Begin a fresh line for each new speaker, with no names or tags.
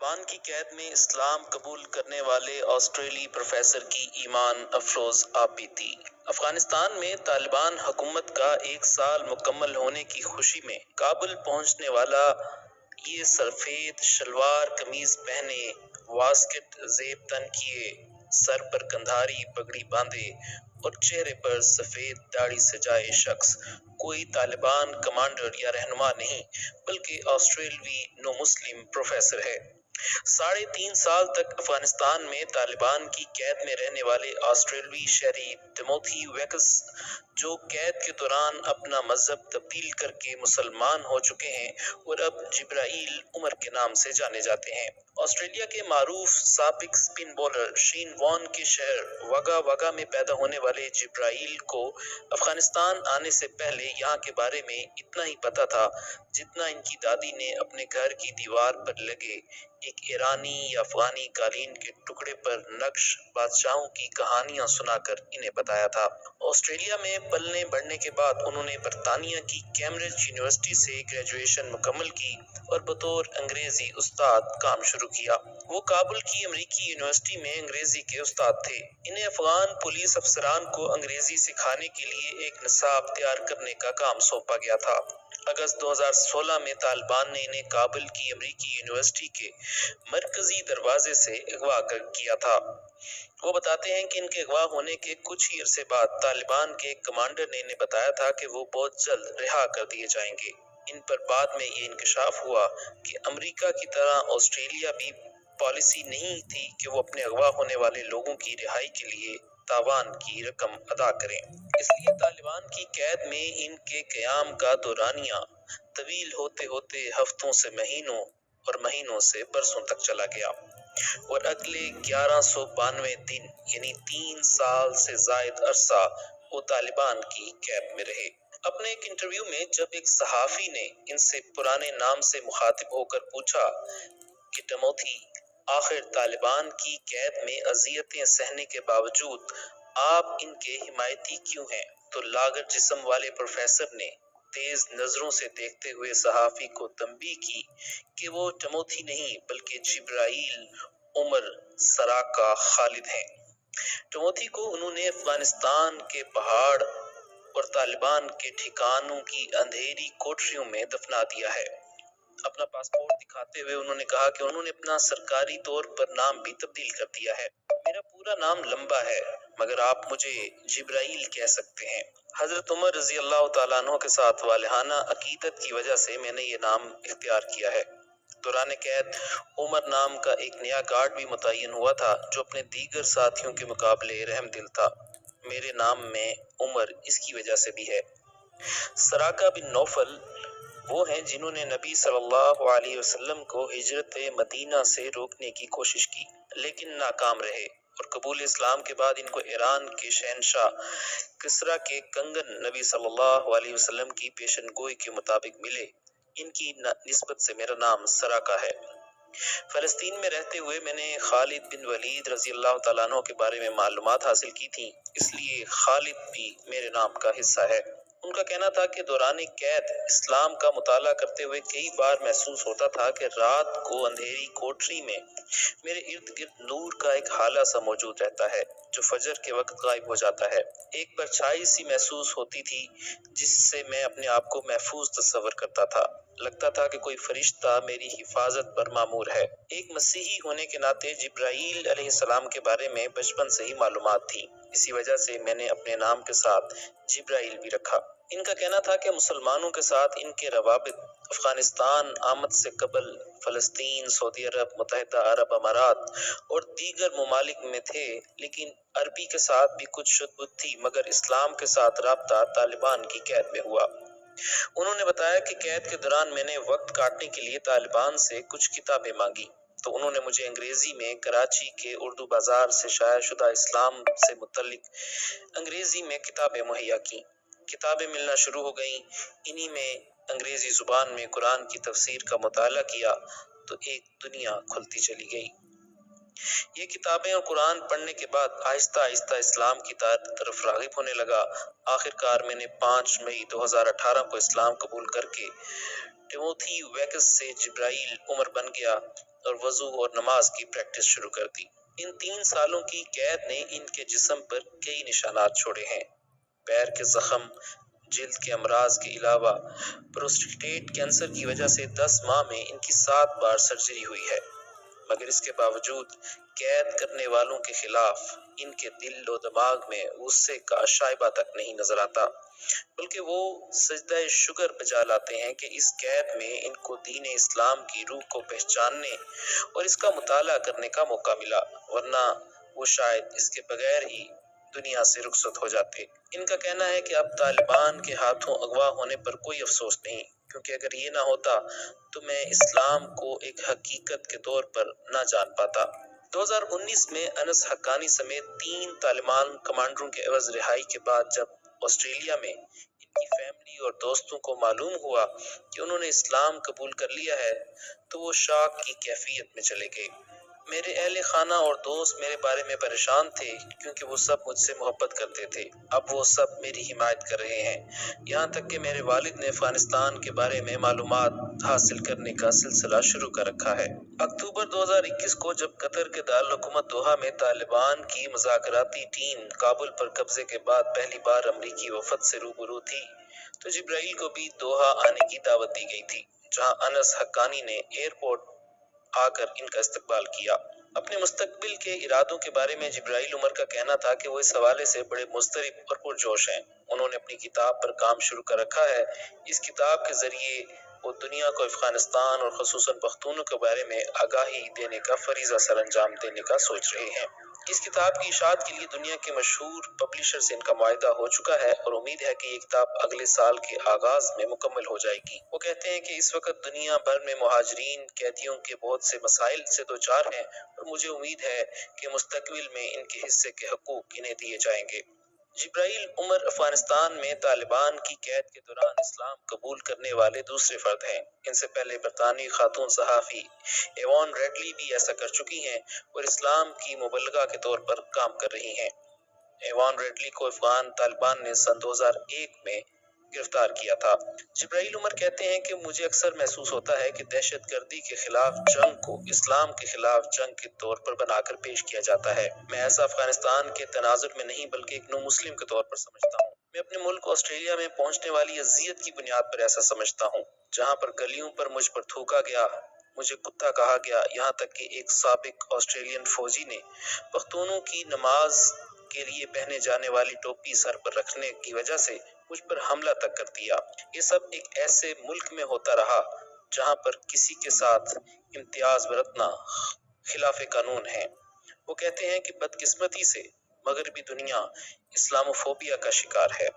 طالبان کی قید میں اسلام قبول کرنے والے آسٹریلی پروفیسر کی ایمان افروز آپ بیتی۔ افغانستان میں طالبان حکومت کا 1 سال مکمل ہونے کی خوشی میں کابل پہنچنے والا یہ سفید شلوار قمیض پہنے، واسکٹ زیب تن کیے، سر پر کندھاری پگڑی باندھے اور چہرے پر سفید داڑھی سجائے شخص کوئی طالبان کمانڈر یا رہنما نہیں بلکہ آسٹریلوی نو مسلم پروفیسر ہے۔ 3.5 سال تک افغانستان میں طالبان کی قید میں رہنے والے آسٹریلوی شہری ٹموتھی ویکس، جو قید کے دوران اپنا مذہب تبدیل کر کے مسلمان ہو چکے ہیں اور اب جبرائیل عمر کے نام سے جانے جاتے ہیں۔ آسٹریلیا کے معروف سابق اسپن بالر شین وارن کے شہر وگا وگا میں پیدا ہونے والے جبرائیل کو افغانستان آنے سے پہلے یہاں کے بارے میں اتنا ہی پتا تھا جتنا ان کی دادی نے اپنے گھر کی دیوار پر لگے ایک ایرانی یا افغانی قالین کے ٹکڑے پر نقش بادشاہوں کی کہانیاں سنا کر انہیں بتایا تھا۔ آسٹریلیا میں پلنے بڑھنے کے بعد انہوں نے برطانیہ کی کیمبرج یونیورسٹی سے گریجویشن مکمل کی اور بطور انگریزی استاد کام شروع کیا۔ وہ کابل کی امریکی یونیورسٹی میں انگریزی کے استاد تھے۔ انہیں افغان پولیس افسران کو انگریزی سکھانے کے لیے ایک نصاب تیار کرنے کا کام سونپا گیا تھا۔ اگست 2016 میں طالبان نے انہیں کابل کی امریکی یونیورسٹی کے مرکزی دروازے سے اغوا کیا تھا۔ وہ بتاتے ہیں کہ ان کے اغوا ہونے کے کچھ ہی عرصے بعد طالبان کے ایک کمانڈر نے انہیں بتایا تھا کہ وہ بہت جلد رہا کر دیے جائیں گے۔ ان پر بعد میں یہ انکشاف ہوا کہ امریکہ کی طرح آسٹریلیا بھی پالیسی نہیں تھی کہ وہ اپنے اغوا ہونے والے لوگوں کی رہائی کے لیے تاوان کی رقم ادا کریں۔ اس لیے طالبان کی قید میں ان کے قیام کا دورانیہ طویل ہوتے ہوتے ہفتوں سے مہینوں اور مہینوں سے برسوں تک چلا گیا اور اگلے 1192 دن یعنی 3 سال سے زائد عرصہ وہ طالبان کی قید میں رہے۔ اپنے ایک انٹرویو میں جب ایک صحافی نے ان سے پرانے نام سے مخاطب ہو کر پوچھا کہ ٹموتھی، آخر طالبان کی قید میں اذیتیں سہنے کے باوجود آپ ان کے حمایتی کیوں ہیں، تو لاغر جسم والے پروفیسر نے تیز نظروں سے دیکھتے ہوئے صحافی کو تنبیہ کی کہ وہ ٹموتھی نہیں بلکہ جبرائیل عمر سراقہ خالد ہیں۔ ٹموتھی کو انہوں نے افغانستان کے پہاڑ اور طالبان کے ٹھکانوں کی اندھیری کوٹریوں میں دفنا دیا ہے۔ اپنا پاسپورٹ دکھاتے ہوئے انہوں نے کہا کہ انہوں نے اپنا سرکاری طور پر نام بھی تبدیل کر دیا ہے۔ میرا پورا نام لمبا ہے مگر آپ مجھے جبرائیل کہہ سکتے ہیں۔ حضرت عمر رضی اللہ تعالیٰ عنہ کے ساتھ والہانہ عقیدت کی وجہ سے میں نے یہ نام اختیار کیا ہے۔ دوران قید عمر نام کا ایک نیا گارڈ بھی متعین ہوا تھا جو اپنے دیگر ساتھیوں کے مقابلے رحم دل تھا۔ میرے نام میں عمر اس کی وجہ سے بھی ہے۔ سراقہ بن نوفل وہ ہیں جنہوں نے نبی صلی اللہ علیہ وسلم کو ہجرت مدینہ سے روکنے کی کوشش کی لیکن ناکام رہے اور قبول اسلام کے بعد ان کو ایران کے شہنشاہ کسریٰ کے کنگن نبی صلی اللہ علیہ وسلم کی پیشن گوئی کے مطابق ملے۔ ان کی نسبت سے میرا نام سراقہ ہے۔ فلسطین میں رہتے ہوئے میں نے خالد بن ولید رضی اللہ تعالیٰ عنہ کے بارے میں معلومات حاصل کی تھیں، اس لیے خالد بھی میرے نام کا حصہ ہے۔ ان کا کہنا تھا کہ دوران قید اسلام کا مطالعہ کرتے ہوئے کئی بار محسوس ہوتا تھا کہ رات کو اندھیری کوٹری میں میرے ارد گرد نور کا ایک ہالہ سا موجود رہتا ہے جو فجر کے وقت غائب ہو جاتا ہے۔ ایک پرچھائی سی محسوس ہوتی تھی جس سے میں اپنے آپ کو محفوظ تصور کرتا تھا۔ لگتا تھا کہ کوئی فرشتہ میری حفاظت پر مامور ہے۔ ایک مسیحی ہونے کے ناطے جبرائیل علیہ السلام کے بارے میں بچپن سے ہی معلومات تھی، اسی وجہ سے میں نے اپنے نام کے ساتھ جبرائیل بھی رکھا۔ ان کا کہنا تھا کہ مسلمانوں کے ساتھ ان کے روابط افغانستان آمد سے قبل فلسطین، سعودی عرب، متحدہ عرب امارات اور دیگر ممالک میں تھے، لیکن عربی کے ساتھ بھی کچھ شد بد تھی مگر اسلام کے ساتھ رابطہ طالبان کی قید میں ہوا۔ انہوں نے بتایا کہ قید کے دوران میں نے وقت کاٹنے کے لیے طالبان سے کچھ کتابیں مانگی تو انہوں نے مجھے انگریزی میں کراچی کے اردو بازار سے شائع شدہ اسلام سے متعلق انگریزی میں کتابیں مہیا کیں۔ کتابیں ملنا شروع ہو گئیں، انہی میں انگریزی زبان میں قرآن کی تفسیر کا مطالعہ کیا تو ایک دنیا کھلتی چلی گئی۔ یہ کتابیں اور قرآن پڑھنے کے بعد آہستہ آہستہ اسلام کی طرف راغب ہونے لگا۔ آخر کار میں نے 5 مئی 2018 کو اسلام قبول کر کے ٹیموتھی ویکس سے جبرائیل عمر بن گیا اور وضو اور نماز کی پریکٹس شروع کر دی۔ ان 3 سالوں کی قید نے ان کے جسم پر کئی نشانات چھوڑے ہیں۔ پیر کے زخم، جلد کے امراض کے علاوہ پروسٹیٹ کینسر کی وجہ سے 10 ماہ میں ان کی 7 بار سرجری ہوئی ہے، مگر اس کے باوجود قید کرنے والوں کے خلاف ان کے دل و دماغ میں غصے کا شائبہ تک نہیں نظر آتا، بلکہ وہ سجدہ شکر بجا لاتے ہیں کہ اس قید میں ان کو دین اسلام کی روح کو پہچاننے اور اس کا مطالعہ کرنے کا موقع ملا، ورنہ وہ شاید اس کے بغیر ہی دنیا سے رخصت ہو جاتے۔ ان کا کہنا ہے کہ اب طالبان کے ہاتھوں اغوا ہونے پر کوئی افسوس نہیں، کیونکہ اگر یہ نہ ہوتا تو میں اسلام کو ایک حقیقت کے طور پر نہ جان پاتا۔ 2019 میں انس حقانی سمیت 3 طالبان کمانڈروں کے عوض رہائی کے بعد جب آسٹریلیا میں ان کی فیملی اور دوستوں کو معلوم ہوا کہ انہوں نے اسلام قبول کر لیا ہے تو وہ شاک کی کیفیت میں چلے گئے۔ میرے اہل خانہ اور دوست میرے بارے میں پریشان تھے کیونکہ وہ سب مجھ سے محبت کرتے تھے، اب وہ سب میری حمایت کر رہے ہیں، یہاں تک کہ میرے والد نے افغانستان کے بارے میں معلومات حاصل کرنے کا سلسلہ شروع کر رکھا ہے۔ اکتوبر 2021 کو جب قطر کے دارالحکومت دوحہ میں طالبان کی مذاکراتی ٹیم کابل پر قبضے کے بعد پہلی بار امریکی وفد سے روبرو تھی تو جبرائیل کو بھی دوحہ آنے کی دعوت دی گئی تھی، جہاں انس حقانی نے ایئرپورٹ آ کر ان کا استقبال کیا۔ اپنے مستقبل کے ارادوں کے بارے میں جبرائیل عمر کا کہنا تھا کہ وہ اس حوالے سے بڑے مضطرب اور پرجوش ہیں۔ انہوں نے اپنی کتاب پر کام شروع کر رکھا ہے۔ اس کتاب کے ذریعے وہ دنیا کو افغانستان اور خصوصاً پختونوں کے بارے میں آگاہی دینے کا فریضہ سر انجام دینے کا سوچ رہے ہیں۔ اس کتاب کی اشاعت کے لیے دنیا کے مشہور پبلشر سے ان کا معاہدہ ہو چکا ہے اور امید ہے کہ یہ کتاب اگلے سال کے آغاز میں مکمل ہو جائے گی۔ وہ کہتے ہیں کہ اس وقت دنیا بھر میں مہاجرین قیدیوں کے بہت سے مسائل سے دوچار ہیں اور مجھے امید ہے کہ مستقبل میں ان کے حصے کے حقوق انہیں دیے جائیں گے۔ جبرائیل عمر افغانستان میں طالبان کی قید کے دوران اسلام قبول کرنے والے دوسرے فرد ہیں۔ ان سے پہلے برطانوی خاتون صحافی ایوان ریڈلی بھی ایسا کر چکی ہیں اور اسلام کی مبلغہ کے طور پر کام کر رہی ہیں۔ ایوان ریڈلی کو افغان طالبان نے سن 2001 میں گرفتار کیا تھا۔ جبرائیل عمر کہتے ہیں کہ مجھے اکثر محسوس ہوتا ہے کہ دہشت گردی کے خلاف جنگ کو اسلام کے خلاف جنگ کے طور پر بنا کر پیش کیا جاتا ہے۔ میں ایسا افغانستان کے تناظر میں نہیں بلکہ ایک نو مسلم کے طور پر سمجھتا ہوں۔ میں اپنے ملک آسٹریلیا میں پہنچنے والی اذیت کی بنیاد پر ایسا سمجھتا ہوں، جہاں پر گلیوں پر مجھ پر تھوکا گیا، مجھے کتا کہا گیا، یہاں تک کہ ایک سابق آسٹریلین فوجی نے پختونوں کی نماز کے لیے پہنے جانے والی ٹوپی سر پر رکھنے کی وجہ سے مجھ پر حملہ تک کر دیا۔ یہ سب ایک ایسے ملک میں ہوتا رہا جہاں پر کسی کے ساتھ امتیاز برتنا خلاف قانون ہے۔ وہ کہتے ہیں کہ بدقسمتی سے مغربی دنیا اسلاموفوبیا کا شکار ہے۔